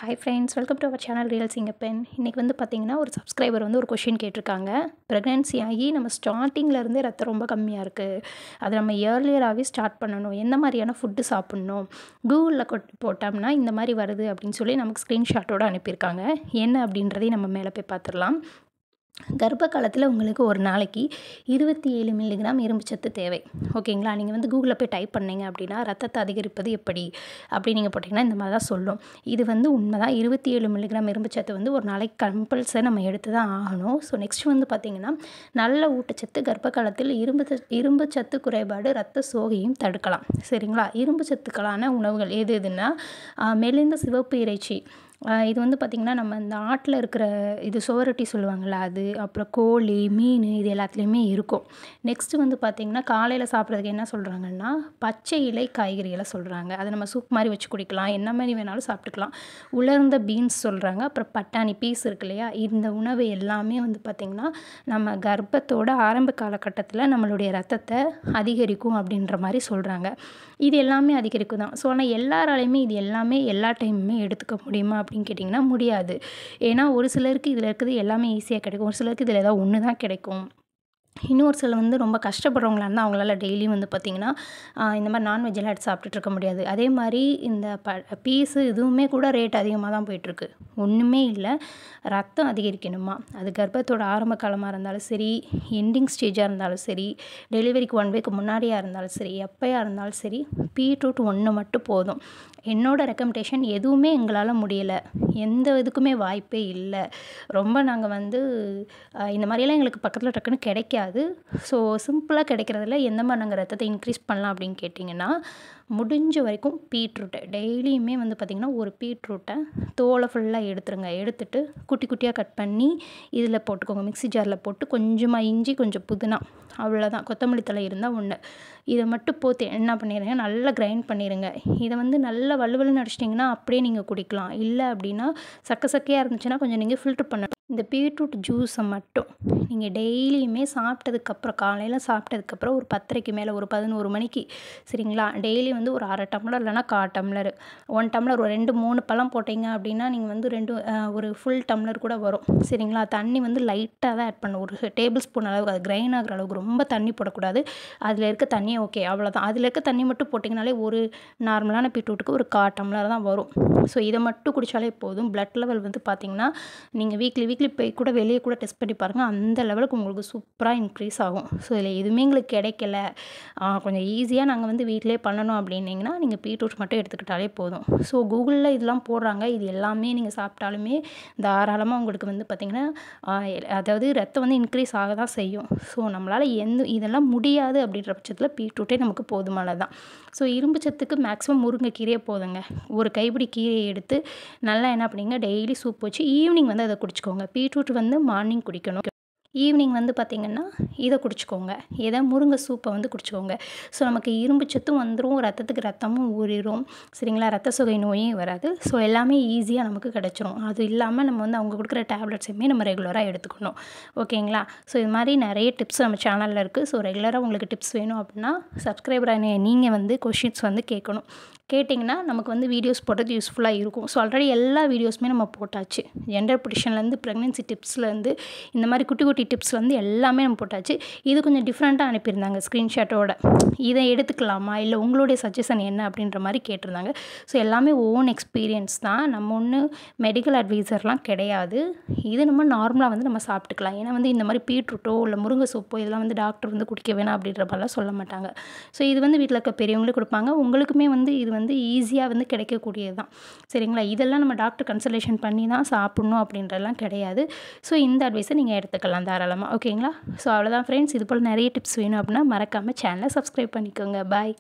Hi friends, welcome to our channel real சிங்கப்பென். இன்றைக்கி வந்து பார்த்திங்கன்னா, ஒரு சப்ஸ்கிரைபர் வந்து ஒரு கொஷின் கேட்டிருக்காங்க. ப்ரெக்னென்சி ஆகி நம்ம ஸ்டார்டிங்லேருந்தே ரத்தம் ரொம்ப கம்மியாக இருக்குது, அதை நம்ம இயர்லியராகவே ஸ்டார்ட் பண்ணணும், எந்த மாதிரியான ஃபுட்டு சாப்பிட்ணும், கூகுளில் போட்டோம்னா இந்த மாதிரி வருது அப்படின்னு சொல்லி நமக்கு ஸ்க்ரீன்ஷாட்டோடு அனுப்பியிருக்காங்க. என்ன அப்படின்றதையும் நம்ம மேலே போய் பார்த்துடலாம். கர்ப்ப காலத்தில் உங்களுக்கு ஒரு நாளைக்கு 27 மில்லிகிராம் இரும்புச்சத்து தேவை. ஓகேங்களா? நீங்கள் வந்து கூகுளில் போய் டைப் பண்ணீங்க அப்படின்னா, ரத்தத்தை அதிகரிப்பது எப்படி அப்படி நீங்கள் போட்டிங்கன்னா இந்த மாதிரி தான் சொல்லும். இது வந்து உண்மை தான். 27 மில்லிகிராம் இரும்புச்சத்து வந்து ஒரு நாளைக்கு கம்பல்சரி நம்ம எடுத்து தான் ஆகணும். ஸோ நெக்ஸ்ட் வந்து பார்த்திங்கன்னா, நல்ல ஊட்டச்சத்து கர்ப்ப காலத்தில் இரும்புச்சத்து குறைபாடு ரத்த சோகையும் தடுக்கலாம். சரிங்களா? இரும்புச்சத்துக்களான உணவுகள் எது எதுன்னா, மெலிந்த சிவப்பு இறைச்சி, இது வந்து பார்த்திங்கன்னா நம்ம இந்த ஆட்டில் இருக்கிற இது சுவரொட்டி சொல்லுவாங்கள்ல அது, அப்புறம் கோழி, மீன், இது எல்லாத்துலேயுமே இருக்கும். நெக்ஸ்ட்டு வந்து பார்த்திங்கன்னா, காலையில் சாப்பிட்றதுக்கு என்ன சொல்கிறாங்கன்னா, பச்சை இலை காய்கறிகளை சொல்கிறாங்க. அதை நம்ம சூப் மாதிரி வச்சு குடிக்கலாம், என்ன மாதிரி வேணாலும் சாப்பிட்டுக்கலாம். உலர்ந்த பீன்ஸ் சொல்கிறாங்க. அப்புறம் பட்டாணி பீஸ் இருக்கு இல்லையா, இந்த உணவு எல்லாமே வந்து பார்த்திங்கன்னா நம்ம கர்ப்பத்தோட ஆரம்ப காலகட்டத்தில் நம்மளுடைய ரத்தத்தை அதிகரிக்கும் அப்படின்ற மாதிரி சொல்கிறாங்க. இது எல்லாமே அதிகரிக்கும் தான். ஸோ ஆனால் எல்லாராலையுமே இது எல்லாமே எல்லா டைமுமே எடுத்துக்க முடியுமா அப்படின்னு கேட்டிங்கன்னா முடியாது. ஏன்னா ஒரு சிலருக்கு இதில் இருக்கிறது எல்லாமே ஈஸியாக கிடைக்கும், ஒரு சிலருக்கு இதில் ஏதாவது ஒன்று தான் கிடைக்கும். இன்னொரு சிலர் வந்து ரொம்ப கஷ்டப்படுறவங்களா இருந்தால் அவங்களால டெய்லியும் வந்து பார்த்திங்கன்னா இந்த மாதிரி நான்வெஜ்ஜெல்லாம் எடுத்து சாப்பிட்டுட்டு இருக்க முடியாது. அதே மாதிரி இந்த பீஸு இதுவுமே கூட ரேட் அதிகமாக தான் போயிட்டுருக்கு. ஒன்றுமே இல்லை, ரத்தம் அதிகரிக்கணுமா, அது கர்ப்பத்தோட ஆரம்ப காலமாக இருந்தாலும் சரி, எண்டிங் ஸ்டேஜாக இருந்தாலும் சரி, டெலிவரிக்கு 1 வீக் முன்னாடியாக இருந்தாலும் சரி, எப்போயா இருந்தாலும் சரி, பீட்ரூட் 1 மட்டும் போதும். என்னோடய ரெக்கமெண்டேஷன், எதுவுமே எங்களால் முடியலை, எந்த இதுக்குமே வாய்ப்பே இல்லை, ரொம்ப நாங்கள் வந்து இந்த மாதிரியெல்லாம் எங்களுக்கு பக்கத்தில் டக்குன்னு கிடைக்காது, ஸோ சிம்பிளாக கிடைக்கிறதுல எந்த மாதிரி நாங்கள் ரத்தத்தை இன்க்ரீஸ் பண்ணலாம் அப்படின்னு கேட்டிங்கன்னா, முடிஞ்ச வரைக்கும் பீட்ரூட்டை டெய்லியுமே வந்து பார்த்திங்கன்னா ஒரு பீட்ரூட்டை தோலை ஃபுல்லாக எடுத்துருங்க. எடுத்துட்டு குட்டி குட்டியாக கட் பண்ணி இதில் போட்டுக்கோங்க, மிக்ஸி ஜாரில் போட்டு கொஞ்சமாக இஞ்சி, கொஞ்சம் புதினா, அவ்வளோதான், கொத்தமல்லி தழை இருந்தால் 1, இதை மட்டும் போட்டு என்ன பண்ணிடுங்க, நல்லா கிரைண்ட் பண்ணிடுங்க. இதை வந்து நல்லா வலுவலுன்னு அடிச்சிட்டிங்கன்னா அப்படியே நீங்கள் குடிக்கலாம். இல்லை அப்படின்னா சக்கையாக இருந்துச்சுன்னா கொஞ்சம் நீங்கள் ஃபில்ட்ரு பண்ணணும். இந்த பீட்ரூட் ஜூஸை மட்டும் நீங்கள் டெய்லியுமே சாப்பிட்டதுக்கப்புறம், காலையில் சாப்பிட்டதுக்கப்புறம் ஒரு 10:30க்கு மேலே, ஒரு 11 மணிக்கு, சரிங்களா, டெய்லி வந்து ஒரு 1/2 டம்ளர் இல்லைனா 1/4 டம்ளர், 1 டம்ளர் ஒரு 2-3 பழம் போட்டிங்க அப்படின்னா நீங்கள் வந்து ஒரு ஃபுல் டம்ளர் கூட வரும். சரிங்களா? தண்ணி வந்து லைட்டாக தான் ஆட் பண்ணணும், ஒரு டேபிள் ஸ்பூன் அளவுக்கு, அது கிரைன் ஆகிற அளவுக்கு ரொம்ப தண்ணி போடக்கூடாது. அதில் இருக்க தண்ணியே ஓகே, அவ்வளோதான். அதில் இருக்க தண்ணி மட்டும் போட்டிங்கனாலே ஒரு நார்மலான பீட்ரூட்டுக்கு ஒரு 1/4 டம்ளர் தான் வரும். ஸோ இதை மட்டும் குடித்தாலே போதும். பிளட் லெவல் வந்து பார்த்திங்கன்னா, நீங்கள் வீக்லி போய் கூட வெளியே கூட டெஸ்ட் பண்ணி பாருங்கள், அந்த லெவலுக்கு உங்களுக்கு சூப்பராக இன்க்ரீஸ் ஆகும். ஸோ இதில் எதுவுமே எங்களுக்கு கிடைக்கல, கொஞ்சம் ஈஸியாக நாங்கள் வந்து வீட்டிலே பண்ணணும் அப்படின்னிங்கன்னா நீங்கள் பீட்ரூட் மட்டும் எடுத்துக்கிட்டாலே போதும். ஸோ கூகுளில் இதெல்லாம் போடுறாங்க, இது எல்லாமே நீங்கள் சாப்பிட்டாலுமே தாராளமாக உங்களுக்கு வந்து பார்த்திங்கன்னா அதாவது ரத்தம் வந்து இன்க்ரீஸ் ஆக தான் செய்யும். ஸோ நம்மளால் இதெல்லாம் முடியாது அப்படின்ற பட்சத்தில் பீட்ரூட்டே நமக்கு போதுமானது தான். ஸோ இரும்புச்சத்துக்கு மேக்ஸிமம் முருங்கைக்கீரையே போதுங்க. ஒரு கைப்பிடி கீரையை எடுத்து நல்லா என்ன பண்ணிங்க, டெய்லி சூப் வச்சு ஈவினிங் வந்து அதை குடிச்சிக்கோங்க. பீட்ரூட் வந்து மார்னிங் குடிக்கணும், ஈவினிங் வந்து பார்த்திங்கன்னா இதை குடிச்சிக்கோங்க, இதை முருங்கை சூப்பை வந்து குடிச்சிக்கோங்க. ஸோ நமக்கு இரும்புச்சத்தும் வந்துடும், ரத்தத்துக்கு ரத்தமும் ஊறிடும், சரிங்களா, ரத்த சோகை நோயும் வராது. ஸோ எல்லாமே ஈஸியாக நமக்கு கிடச்சிரும். அது இல்லாமல் நம்ம வந்து அவங்க கொடுக்குற டேப்லெட்ஸையுமே நம்ம ரெகுலராக எடுத்துக்கணும். ஓகேங்களா? ஸோ இது மாதிரி நிறைய டிப்ஸ் நம்ம சேனலில் இருக்குது. ஸோ ரெகுலராக உங்களுக்கு டிப்ஸ் வேணும் அப்படின்னா சப்ஸ்கிரைபராக நீங்கள் வந்து கொஷின்ஸ் வந்து கேட்டிங்கன்னா நமக்கு வந்து வீடியோஸ் போடுறது யூஸ்ஃபுல்லாக இருக்கும். ஸோ ஆல்ரெடி எல்லா வீடியோஸுமே நம்ம போட்டாச்சு. ஜெண்டர் பொசிஷன்லேருந்து ப்ரெக்னென்சி டிப்ஸ்லேருந்து இந்த மாதிரி குட்டி குட்டி டிப்ஸ் வந்து எல்லாமே நம்ம போட்டாச்சு. இது கொஞ்சம் டிஃப்ரெண்ட்டாக அனுப்பியிருந்தாங்க ஸ்க்ரீன்ஷாட்டோட. இதை எடுத்துக்கலாமா, இல்லை உங்களுடைய சஜஷன் என்ன அப்படின்ற மாதிரி கேட்டிருந்தாங்க. ஸோ எல்லாமே ஓன் எக்ஸ்பீரியன்ஸ் தான், நம்ம ஒன்றும் மெடிக்கல் அட்வைசர்லாம் கிடையாது. இது நம்ம நார்மலாக வந்து நம்ம சாப்பிட்டுக்கலாம். ஏன்னா வந்து இந்த மாதிரி பீட்ரூட்டோ இல்லை முருங்கை சூப்போ இதெல்லாம் வந்து டாக்டர் வந்து குடிக்க வேணாம் அப்படின்ற மாதிரிலாம் சொல்ல மாட்டாங்க. ஸோ இது வந்து வீட்டில் இருக்க பெரியவங்களே கொடுப்பாங்க, உங்களுக்குமே வந்து இது வந்து ஈஸியாக வந்து கிடைக்கக்கூடியது தான். சரிங்களா? இதெல்லாம் நம்ம டாக்டர் கன்சல்டேஷன் பண்ணி தான் சாப்பிட்ணும் அப்படின்றலாம் கிடையாது. ஸோ இந்த அட்வைஸை நீங்கள் எடுத்துக்கலாம் தாராளமாக. ஓகேங்களா? ஸோ அவ்வளோதான் ஃப்ரெண்ட்ஸ். இது போல் நிறைய டிப்ஸ் வேணும் அப்படின்னா மறக்காமல் சேனலை சப்ஸ்கிரைப் பண்ணிக்கோங்க. பாய்.